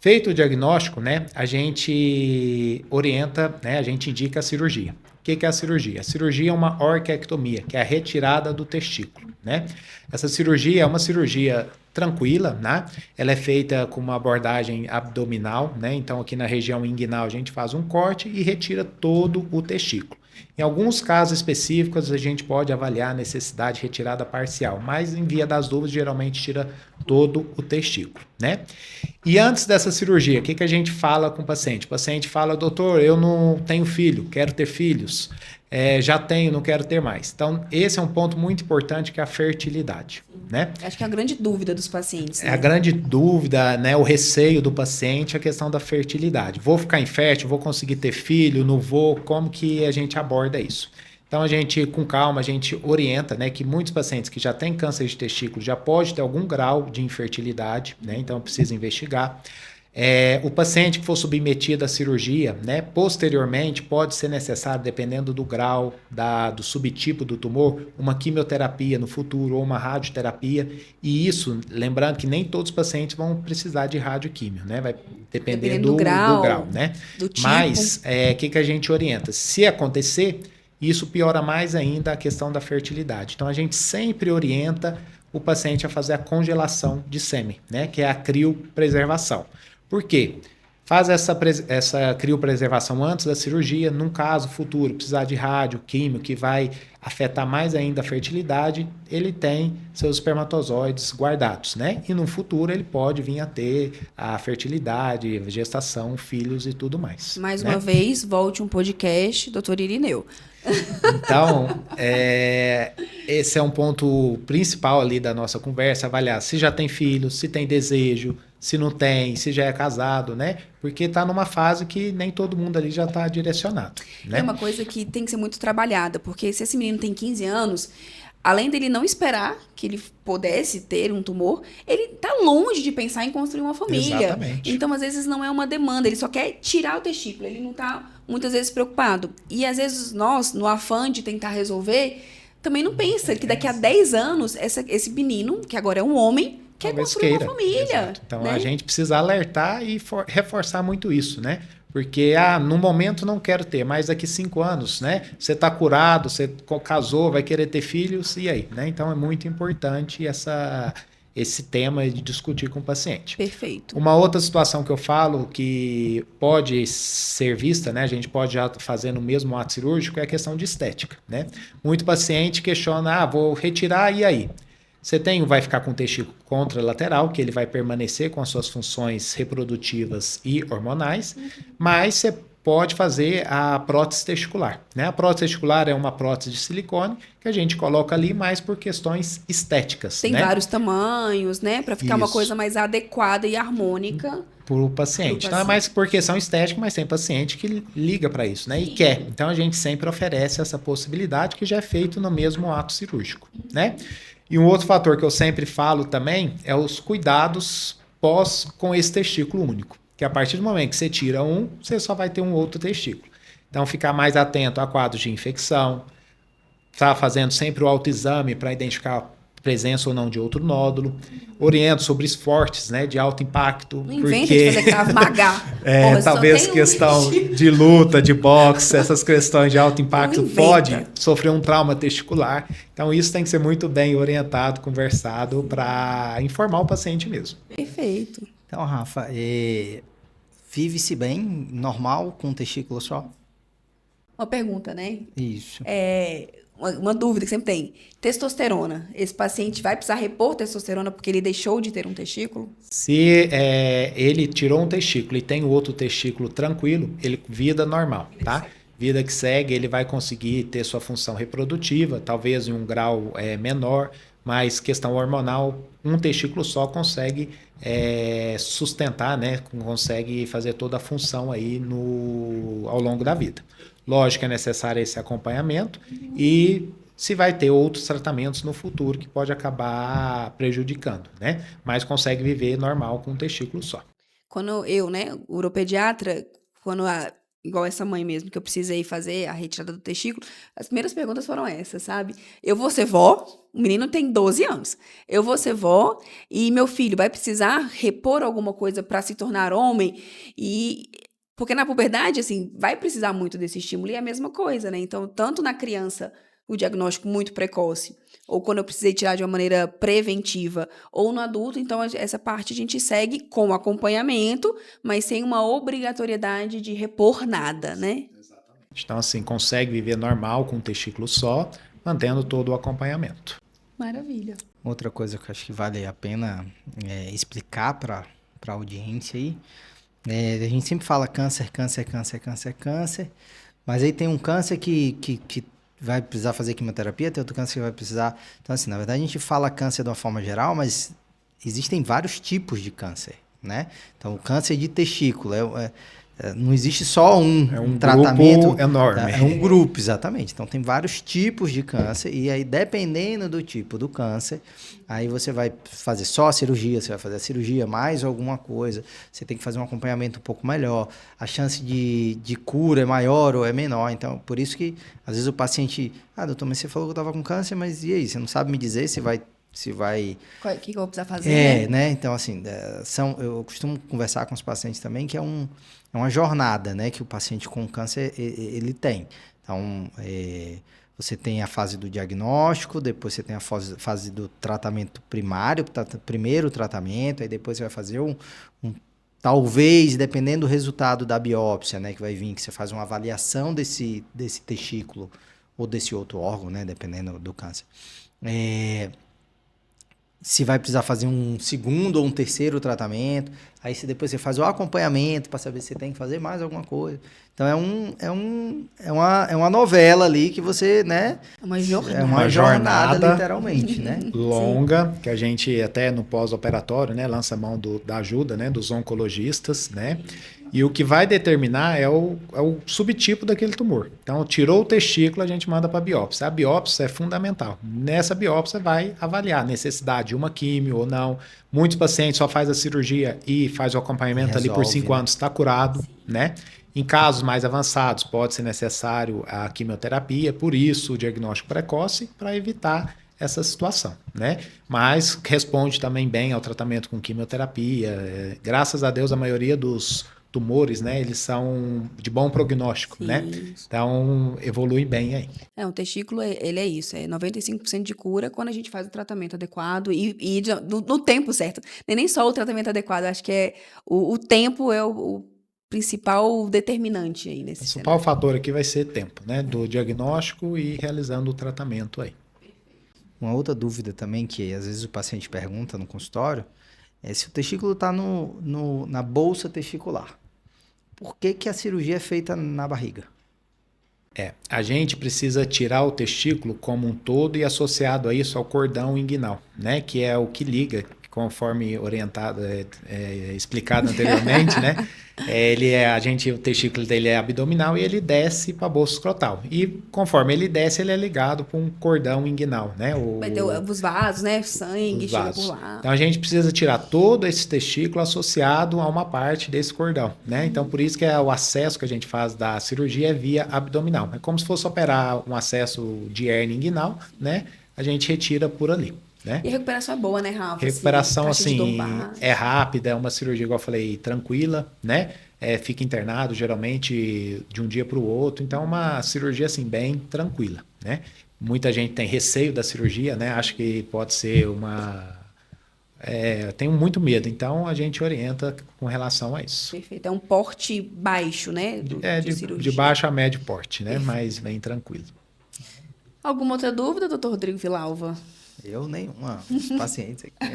Feito o diagnóstico, né, a gente orienta, né, a gente indica a cirurgia. O que é a cirurgia? A cirurgia é uma orquiectomia, que é a retirada do testículo, né? Essa cirurgia é uma cirurgia tranquila, né? Ela é feita com uma abordagem abdominal, né? Então, aqui na região inguinal, a gente faz um corte e retira todo o testículo. Em alguns casos específicos, a gente pode avaliar a necessidade de retirada parcial, mas em via das dúvidas, geralmente tira todo o testículo, né? E antes dessa cirurgia, o que a gente fala com o paciente? O paciente fala, doutor, eu não tenho filho, quero ter filhos, já tenho, não quero ter mais. Então, esse é um ponto muito importante, que é a fertilidade, né? Acho que é a grande dúvida dos pacientes, né? É a grande dúvida, né? O receio do paciente é a questão da fertilidade. Vou ficar infértil, vou conseguir ter filho, não vou? Como que a gente aborda isso? Então, a gente, com calma, a gente orienta, né, que muitos pacientes que já têm câncer de testículo já pode ter algum grau de infertilidade, né? Então, precisa investigar. O paciente que for submetido à cirurgia, né, posteriormente pode ser necessário, dependendo do grau, do subtipo do tumor, uma quimioterapia no futuro ou uma radioterapia. E isso, lembrando que nem todos os pacientes vão precisar de radioquímio, né? Vai depender do grau, né? Do tipo. Mas, o que a gente orienta? Se acontecer, isso piora mais ainda a questão da fertilidade. Então, a gente sempre orienta o paciente a fazer a congelação de sêmen, né, que é a criopreservação. Por quê? Faz essa criopreservação antes da cirurgia, num caso futuro, precisar de rádio, químio, que vai afetar mais ainda a fertilidade, ele tem seus espermatozoides guardados, né? E no futuro ele pode vir a ter a fertilidade, gestação, filhos e tudo mais. Mais né? uma vez, volte um podcast, doutor Irineu. Então, esse é um ponto principal ali da nossa conversa, avaliar se já tem filhos, se tem desejo, se não tem, se já é casado, né? Porque está numa fase que nem todo mundo ali já está direcionado, né? É uma coisa que tem que ser muito trabalhada, porque se esse menino tem 15 anos, além dele não esperar que ele pudesse ter um tumor, ele está longe de pensar em construir uma família. Exatamente. Então, às vezes, não é uma demanda, ele só quer tirar o testículo, ele não está, muitas vezes, preocupado. E, às vezes, nós, no afã de tentar resolver, também não pensa que daqui a 10 anos, esse menino, que agora é um homem, quer construir uma família. Exato. Então, né? a gente precisa alertar e reforçar muito isso, né? Porque, no momento não quero ter, mas daqui 5 anos, né? Você está curado, você casou, vai querer ter filhos, e aí? Né? Então, é muito importante esse tema de discutir com o paciente. Perfeito. Uma outra situação que eu falo que pode ser vista, né? A gente pode já fazer no mesmo ato cirúrgico, é a questão de estética, né? Muito paciente questiona, vou retirar, e aí? Você vai ficar com o testículo contralateral, que ele vai permanecer com as suas funções reprodutivas e hormonais, mas você pode fazer a prótese testicular, né? A prótese testicular é uma prótese de silicone que a gente coloca ali mais por questões estéticas, Tem né? vários tamanhos, né? Para ficar uma Isso. coisa mais adequada e harmônica. Para o paciente. Então é paciente. mais por questão estética, mas tem paciente que liga para isso, né? E quer. Então a gente sempre oferece essa possibilidade que já é feito no mesmo ato cirúrgico, né? E um outro fator que eu sempre falo também é os cuidados pós com esse testículo único. Que a partir do momento que você tira um, você só vai ter um outro testículo. Então ficar mais atento a quadros de infecção, tá fazendo sempre o autoexame para identificar presença ou não de outro nódulo. Oriento sobre esportes, né, de alto impacto. Não inventa de fazer Krav Maga. Porra, só talvez tem um questão testículo. de luta, de boxe, essas questões de alto impacto Não inventa. pode sofrer um trauma testicular. Então isso tem que ser muito bem orientado, conversado para informar o paciente mesmo. Perfeito. Então, Rafa, vive-se bem, normal, com um testículo só? Uma pergunta, né? Isso. Uma dúvida que sempre tem. Testosterona. Esse paciente vai precisar repor testosterona porque ele deixou de ter um testículo? Se ele tirou um testículo e tem o outro testículo tranquilo, ele vida normal, tá? Vida que segue, ele vai conseguir ter sua função reprodutiva, talvez em um grau menor, mas questão hormonal, um testículo só consegue sustentar, né? Consegue fazer toda a função aí ao longo da vida. Lógico que é necessário esse acompanhamento e se vai ter outros tratamentos no futuro que pode acabar prejudicando, né? Mas consegue viver normal com um testículo só. Quando eu, né, uropediatra, igual essa mãe mesmo, que eu precisei fazer a retirada do testículo, as primeiras perguntas foram essas, sabe? Eu vou ser vó, o menino tem 12 anos. Eu vou ser vó e meu filho vai precisar repor alguma coisa para se tornar homem porque na puberdade, assim, vai precisar muito desse estímulo e é a mesma coisa, né? Então, tanto na criança, o diagnóstico muito precoce, ou quando eu precisei tirar de uma maneira preventiva, ou no adulto, então essa parte a gente segue com acompanhamento, mas sem uma obrigatoriedade de repor nada, né? Então, assim, consegue viver normal com um testículo só, mantendo todo o acompanhamento. Maravilha. Outra coisa que eu acho que vale a pena explicar para a audiência aí, a gente sempre fala câncer, câncer, câncer, câncer, câncer, mas aí tem um câncer que vai precisar fazer quimioterapia, tem outro câncer que vai precisar... Então, assim, na verdade a gente fala câncer de uma forma geral, mas existem vários tipos de câncer, né? Então, o câncer de testículo não existe só um tratamento. Grupo enorme. É um grupo, exatamente. Então, tem vários tipos de câncer e aí, dependendo do tipo do câncer, aí você vai fazer só a cirurgia, você vai fazer a cirurgia mais alguma coisa, você tem que fazer um acompanhamento um pouco melhor, a chance de cura é maior ou é menor. Então, por isso que, às vezes, o paciente... doutor, mas você falou que eu estava com câncer, mas e aí? Você não sabe me dizer se vai... O que eu vou precisar fazer, né? Então, assim, eu costumo conversar com os pacientes também que é uma jornada, né? Que o paciente com câncer, ele tem. Então, você tem a fase do diagnóstico, depois você tem a fase do tratamento primário, primeiro tratamento, aí depois você vai fazer talvez, dependendo do resultado da biópsia, né? Que vai vir, que você faz uma avaliação desse testículo ou desse outro órgão, né? Dependendo do câncer. Se vai precisar fazer um segundo ou um terceiro tratamento, aí depois você faz o acompanhamento para saber se você tem que fazer mais alguma coisa. Então é uma novela ali que você, né? É uma jornada. É uma jornada literalmente, né? Longa, que a gente até no pós-operatório, né, lança a mão da ajuda, né, dos oncologistas, né? E o que vai determinar é o subtipo daquele tumor. Então, tirou o testículo, a gente manda para a biópsia. A biópsia é fundamental. Nessa biópsia vai avaliar a necessidade de uma químio ou não. Muitos pacientes só faz a cirurgia e faz o acompanhamento ali por 5 anos, está curado, né? Em casos mais avançados, pode ser necessário a quimioterapia, por isso o diagnóstico precoce, para evitar essa situação, né? Mas responde também bem ao tratamento com quimioterapia. Graças a Deus, a maioria dos tumores, né, eles são de bom prognóstico, Sim. né? Então, evolui bem aí. O testículo, ele é isso, 95% de cura quando a gente faz o tratamento adequado e no tempo certo. Nem só o tratamento adequado, acho que o tempo é o principal determinante aí nesse O principal fator aqui vai ser tempo, né, do diagnóstico e realizando o tratamento aí. Uma outra dúvida também que às vezes o paciente pergunta no consultório é se o testículo está na bolsa testicular. por que que a cirurgia é feita na barriga? A gente precisa tirar o testículo como um todo e associado a isso ao cordão inguinal, né? Que é o que liga, conforme orientado, explicado anteriormente, né? O testículo dele é abdominal e ele desce para a bolsa escrotal. E conforme ele desce, ele é ligado por um cordão inguinal, né? Vai ter os vasos, né? Sangue, Os chega vasos. por lá. Então a gente precisa tirar todo esse testículo associado a uma parte desse cordão, né? Então por isso que o acesso que a gente faz da cirurgia é via abdominal. É como se fosse operar um acesso de hérnia inguinal, né? A gente retira por ali, né? E a recuperação é boa, né, Rafa? Recuperação, Taxa de assim, dor baixa. é rápida, é uma cirurgia, igual eu falei, tranquila, né? Fica internado, geralmente, de um dia para o outro. Então, é uma cirurgia, assim, bem tranquila, né? Muita gente tem receio da cirurgia, né? Acho que pode ser tenho muito medo. Então, a gente orienta com relação a isso. Perfeito. É um porte baixo, né? De cirurgia. De baixo a médio porte, né? Mas bem tranquilo. Alguma outra dúvida, doutor Rodrigo Vilalva? Eu nenhuma. Os pacientes aqui.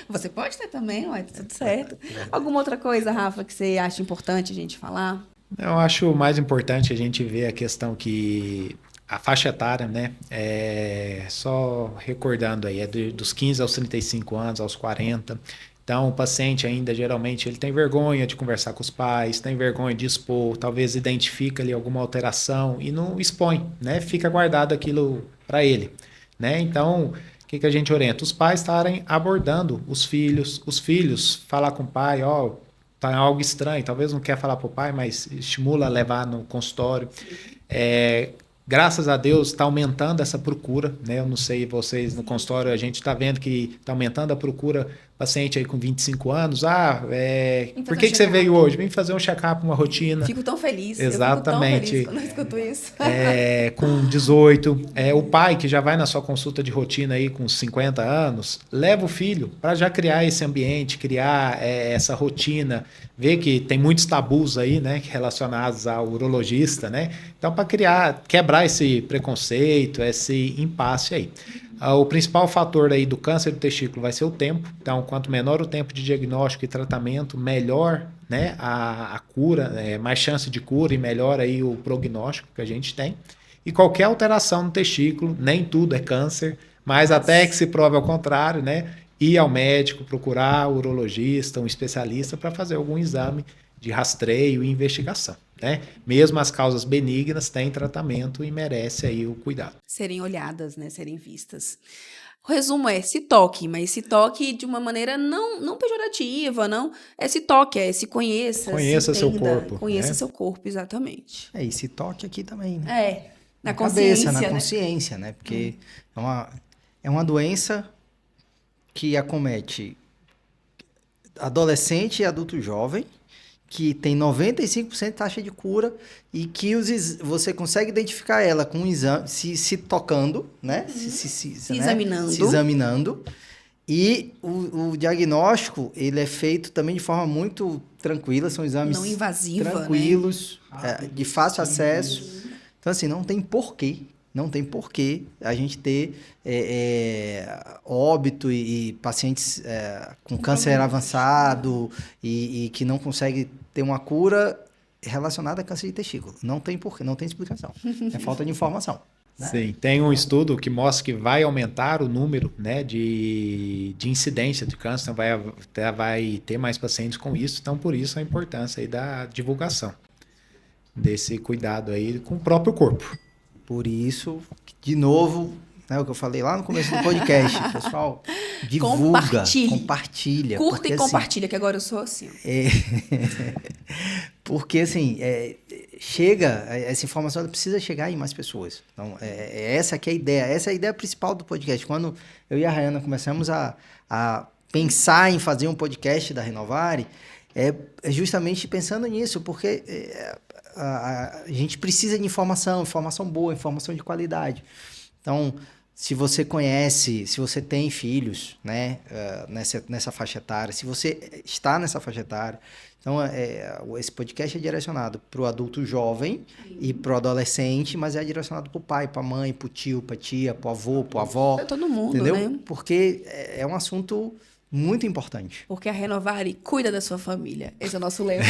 Você pode ter também, ué, tudo certo. Alguma outra coisa, Rafa, que você acha importante a gente falar? Eu acho mais importante a gente ver a questão que a faixa etária, né? Só recordando aí, dos 15 aos 35 anos, aos 40. Então, o paciente ainda, geralmente, ele tem vergonha de conversar com os pais, tem vergonha de expor, talvez identifica ali alguma alteração e não expõe, né? Fica guardado aquilo para ele, né? Então, o que a gente orienta? Os pais estarem abordando os filhos falar com o pai, tá algo estranho, talvez não quer falar para o pai, mas estimula a levar no consultório. Graças a Deus está aumentando essa procura, né? Eu não sei, vocês no consultório, a gente está vendo que está aumentando a procura, paciente aí com 25 anos, por que você veio hoje? Vim fazer um check-up, uma rotina. Fico tão feliz. Exatamente. Eu fico tão feliz quando eu escuto isso. Com 18, o pai que já vai na sua consulta de rotina aí com 50 anos, leva o filho para já criar esse ambiente, criar essa rotina, ver que tem muitos tabus aí, né, relacionados ao urologista, né? Então, para quebrar esse preconceito, esse impasse aí. O principal fator aí do câncer do testículo vai ser o tempo. Então, quanto menor o tempo de diagnóstico e tratamento, melhor, né, a cura, mais chance de cura e melhor aí o prognóstico que a gente tem. E qualquer alteração no testículo, nem tudo é câncer, mas até que se prove ao contrário, né, ir ao médico, procurar o urologista, um especialista para fazer algum exame de rastreio e investigação, né? Mesmo as causas benignas têm tratamento e merece aí o cuidado. Serem olhadas, né? Serem vistas. O resumo é se toque, mas se toque de uma maneira não pejorativa, não. Se toque, se conheça. Conheça se seu entenda, corpo. Conheça né? seu corpo, exatamente. E se toque aqui também, né? Na cabeça, consciência, na né? consciência, né? Porque é uma doença que acomete adolescente e adulto jovem, que tem 95% de taxa de cura e que você consegue identificar ela com um exame, se tocando, né? Se né? examinando. Se examinando. E o diagnóstico, ele é feito também de forma muito tranquila, são exames não invasiva, tranquilos, de fácil acesso. Então, assim, não tem porquê a gente ter óbito e pacientes com câncer avançado e que não consegue ter uma cura relacionada a câncer de testículo. Não tem porquê, não tem explicação. É falta de informação. Né? Sim, tem um estudo que mostra que vai aumentar o número, né, de incidência de câncer, então vai ter mais pacientes com isso, então por isso a importância aí da divulgação desse cuidado aí com o próprio corpo. Por isso, de novo, né, o que eu falei lá no começo do podcast, pessoal, divulga, compartilha. Curta e compartilha, que agora eu sou assim. Porque, assim, chega, essa informação ela precisa chegar em mais pessoas. Então, essa que é a ideia, essa é a ideia principal do podcast. Quando eu e a Rayana começamos a pensar em fazer um podcast da Renovare, é justamente pensando nisso, porque a gente precisa de informação boa, informação de qualidade. Então, se você conhece, se você tem filhos, né, nessa faixa etária, se você está nessa faixa etária, então esse podcast é direcionado para o adulto jovem e para o adolescente, mas é direcionado para o pai, para a mãe, para o tio, para a tia, para o avô, para a avó. Para todo mundo, entendeu? né? Porque é um assunto Muito importante. Porque a Renovare cuida da sua família. Esse é o nosso lema.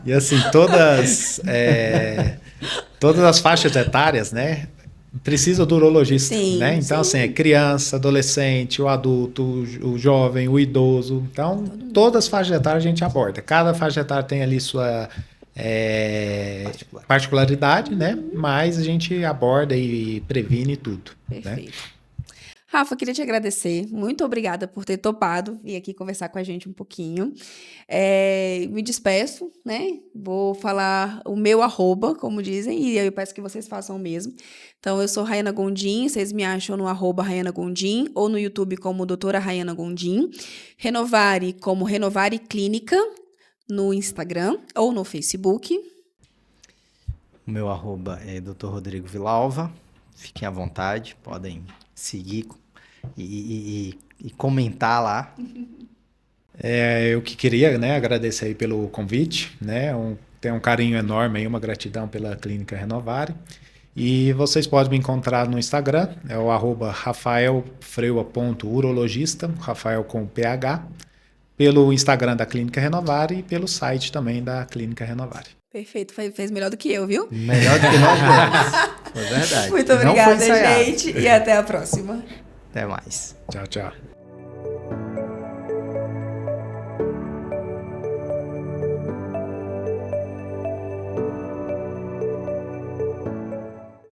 E assim, todas as faixas etárias, né? Precisa do urologista, Sim, né? Então, sim. assim, é criança, adolescente, o adulto, o jovem, o idoso. Então, todas as faixas etárias a gente aborda. Cada faixa etária tem ali sua particularidade, né? Mas a gente aborda e previne tudo, né? Perfeito. Rafa, queria te agradecer. Muito obrigada por ter topado vir aqui conversar com a gente um pouquinho. Me despeço, né? Vou falar o meu @, como dizem, e eu peço que vocês façam o mesmo. Então, eu sou Rayana Gondim, vocês me acham no @Rayana Gondim ou no YouTube como doutora Rayana Gondim. Renovare como Renovare Clínica no Instagram ou no Facebook. O meu @ é Dr. Rodrigo Vilalva. Fiquem à vontade, podem seguir e comentar lá. Eu que queria, né, agradecer aí pelo convite, né? Tenho um carinho enorme aí, uma gratidão pela Clínica Renovare. E vocês podem me encontrar no Instagram, é o @rafaelfreua.urologista, Rafael com PH, pelo Instagram da Clínica Renovare e pelo site também da Clínica Renovare. Perfeito, fez melhor do que eu, viu? Melhor do que nós dois. Foi verdade. Muito Não foi obrigada, ensaiado. gente, e até a próxima. Até mais. Tchau, tchau.